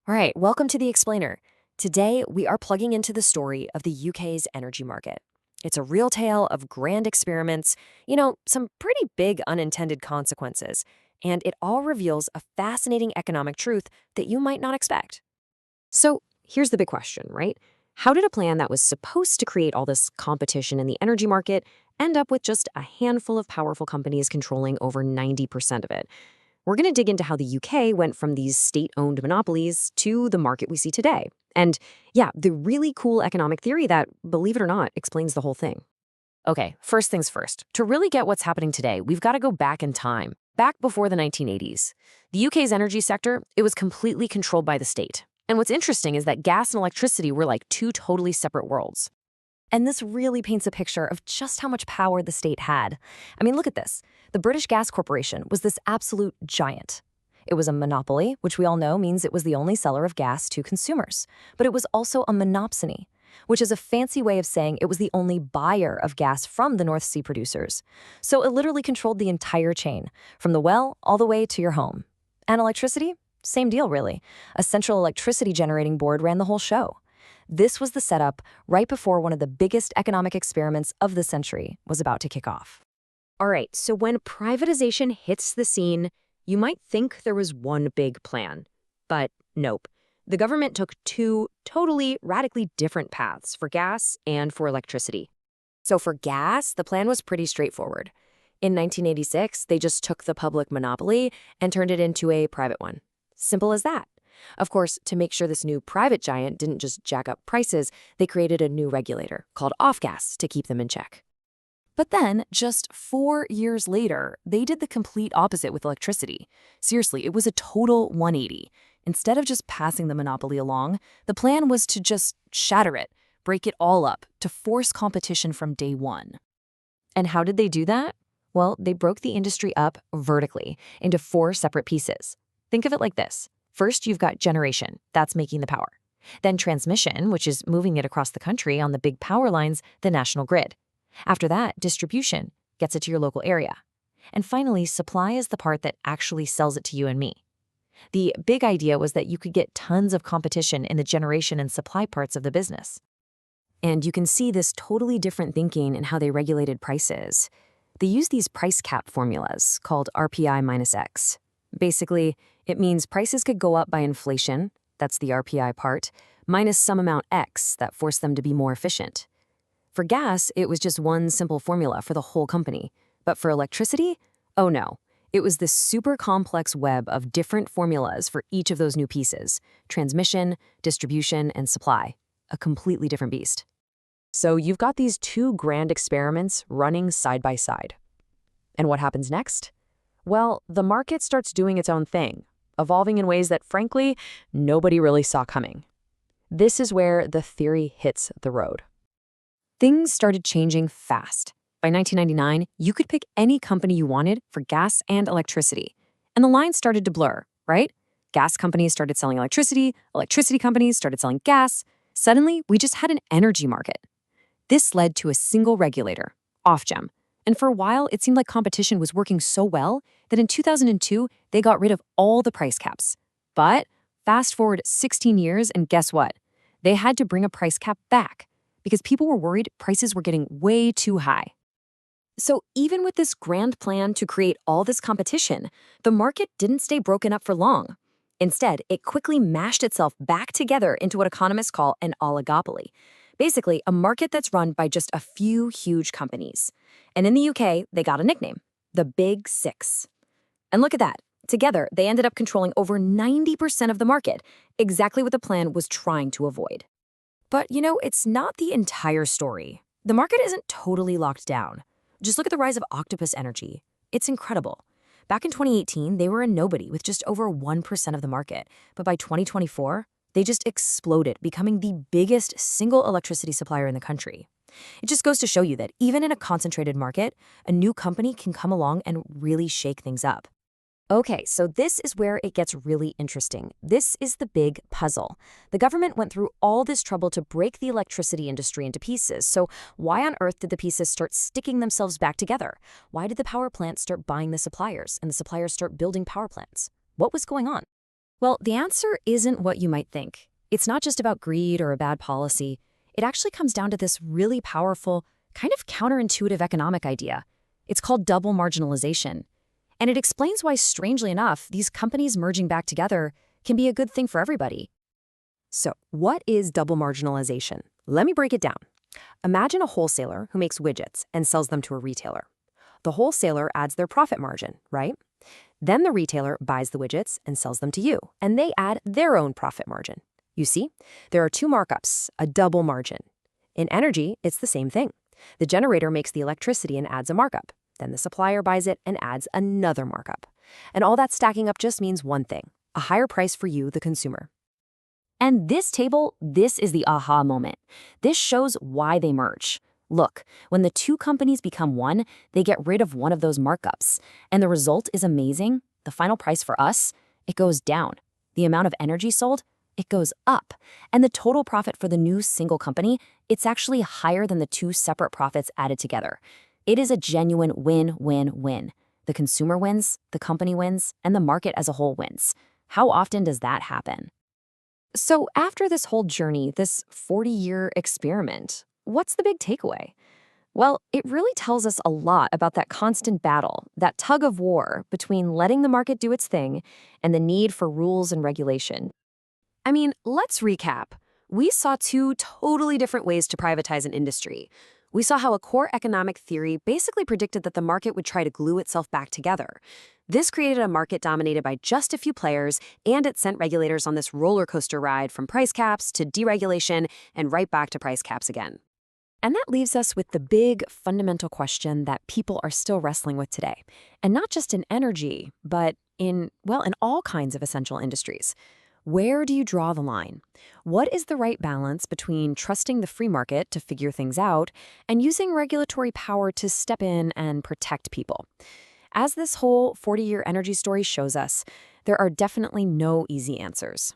All right, welcome to The Explainer. Today, we are plugging into the story of the UK's energy market. It's a real tale of grand experiments, some pretty big unintended consequences, and it all reveals a fascinating economic truth that you might not expect. So, here's the big question, right? How did a plan that was supposed to create all this competition in the energy market end up with just a handful of powerful companies controlling over 90% of it? We're going to dig into how the UK went from these state-owned monopolies to the market we see today. And yeah, the really cool economic theory that, believe it or not, explains the whole thing. Okay, first things first. To really get what's happening today, we've got to go back in time, back before the 1980s. The UK's energy sector, it was completely controlled by the state. And what's interesting is that gas and electricity were like two totally separate worlds. And this really paints a picture of just how much power the state had. I mean, look at this. The British Gas Corporation was this absolute giant. It was a monopoly, which we all know means it was the only seller of gas to consumers. But it was also a monopsony, which is a fancy way of saying it was the only buyer of gas from the North Sea producers. So it literally controlled the entire chain, from the well all the way to your home. And electricity? Same deal, really. A central electricity generating board ran the whole show. This was the setup right before one of the biggest economic experiments of the century was about to kick off. All right, so when privatization hits the scene, you might think there was one big plan. But nope. The government took two totally radically different paths for gas and for electricity. So for gas, the plan was pretty straightforward. In 1986, they just took the public monopoly and turned it into a private one. Simple as that. Of course, to make sure this new private giant didn't just jack up prices, they created a new regulator called Offgas to keep them in check. But then, just 4 years later, they did the complete opposite with electricity. Seriously, it was a total 180. Instead of just passing the monopoly along, the plan was to just shatter it, break it all up, to force competition from day one. And how did they do that? Well, they broke the industry up vertically into 4 separate pieces. Think of it like this. First, you've got generation. That's making the power. Then transmission, which is moving it across the country on the big power lines, the national grid. After that, distribution gets it to your local area. And finally, supply is the part that actually sells it to you and me. The big idea was that you could get tons of competition in the generation and supply parts of the business. And you can see this totally different thinking in how they regulated prices. They use these price cap formulas called RPI minus X. Basically, it means prices could go up by inflation, that's the RPI part, minus some amount X that forced them to be more efficient. For gas, it was just one simple formula for the whole company. But for electricity, oh no. It was this super complex web of different formulas for each of those new pieces: transmission, distribution, and supply. A completely different beast. So you've got these two grand experiments running side by side. And what happens next? Well, the market starts doing its own thing, evolving in ways that, frankly, nobody really saw coming. This is where the theory hits the road. Things started changing fast. By 1999, you could pick any company you wanted for gas and electricity. And the lines started to blur, right? Gas companies started selling electricity companies started selling gas. Suddenly, we just had an energy market. This led to a single regulator, Ofgem. And for a while, it seemed like competition was working so well that in 2002, they got rid of all the price caps. But fast forward 16 years, and guess what? They had to bring a price cap back because people were worried prices were getting way too high. So even with this grand plan to create all this competition, the market didn't stay broken up for long. Instead, it quickly mashed itself back together into what economists call an oligopoly. Basically, a market that's run by just a few huge companies. And in the UK, they got a nickname, the Big Six. And look at that. Together, they ended up controlling over 90% of the market, exactly what the plan was trying to avoid. But, it's not the entire story. The market isn't totally locked down. Just look at the rise of Octopus Energy. It's incredible. Back in 2018, they were a nobody with just over 1% of the market. But by 2024, they just exploded, becoming the biggest single electricity supplier in the country. It just goes to show you that even in a concentrated market, a new company can come along and really shake things up. Okay, so this is where it gets really interesting. This is the big puzzle. The government went through all this trouble to break the electricity industry into pieces. So why on earth did the pieces start sticking themselves back together? Why did the power plants start buying the suppliers and the suppliers start building power plants? What was going on? Well, the answer isn't what you might think. It's not just about greed or a bad policy. It actually comes down to this really powerful, kind of counterintuitive economic idea. It's called double marginalization. And it explains why, strangely enough, these companies merging back together can be a good thing for everybody. So, what is double marginalization? Let me break it down. Imagine a wholesaler who makes widgets and sells them to a retailer. The wholesaler adds their profit margin, right? Then the retailer buys the widgets and sells them to you, and they add their own profit margin. You see, there are two markups, a double margin. In energy, it's the same thing. The generator makes the electricity and adds a markup. Then the supplier buys it and adds another markup. And all that stacking up just means one thing, a higher price for you, the consumer. And this table, this is the aha moment. This shows why they merge. Look, when the two companies become one, they get rid of one of those markups. And the result is amazing. The final price for us, it goes down. The amount of energy sold, it goes up. And the total profit for the new single company, it's actually higher than the two separate profits added together. It is a genuine win-win-win. The consumer wins, the company wins, and the market as a whole wins. How often does that happen? So after this whole journey, this 40-year experiment, what's the big takeaway? Well, it really tells us a lot about that constant battle, that tug of war between letting the market do its thing and the need for rules and regulation. I mean, let's recap. We saw two totally different ways to privatize an industry. We saw how a core economic theory basically predicted that the market would try to glue itself back together. This created a market dominated by just a few players, and it sent regulators on this roller coaster ride from price caps to deregulation and right back to price caps again. And that leaves us with the big fundamental question that people are still wrestling with today. And not just in energy, but in all kinds of essential industries. Where do you draw the line? What is the right balance between trusting the free market to figure things out and using regulatory power to step in and protect people? As this whole 40-year energy story shows us, there are definitely no easy answers.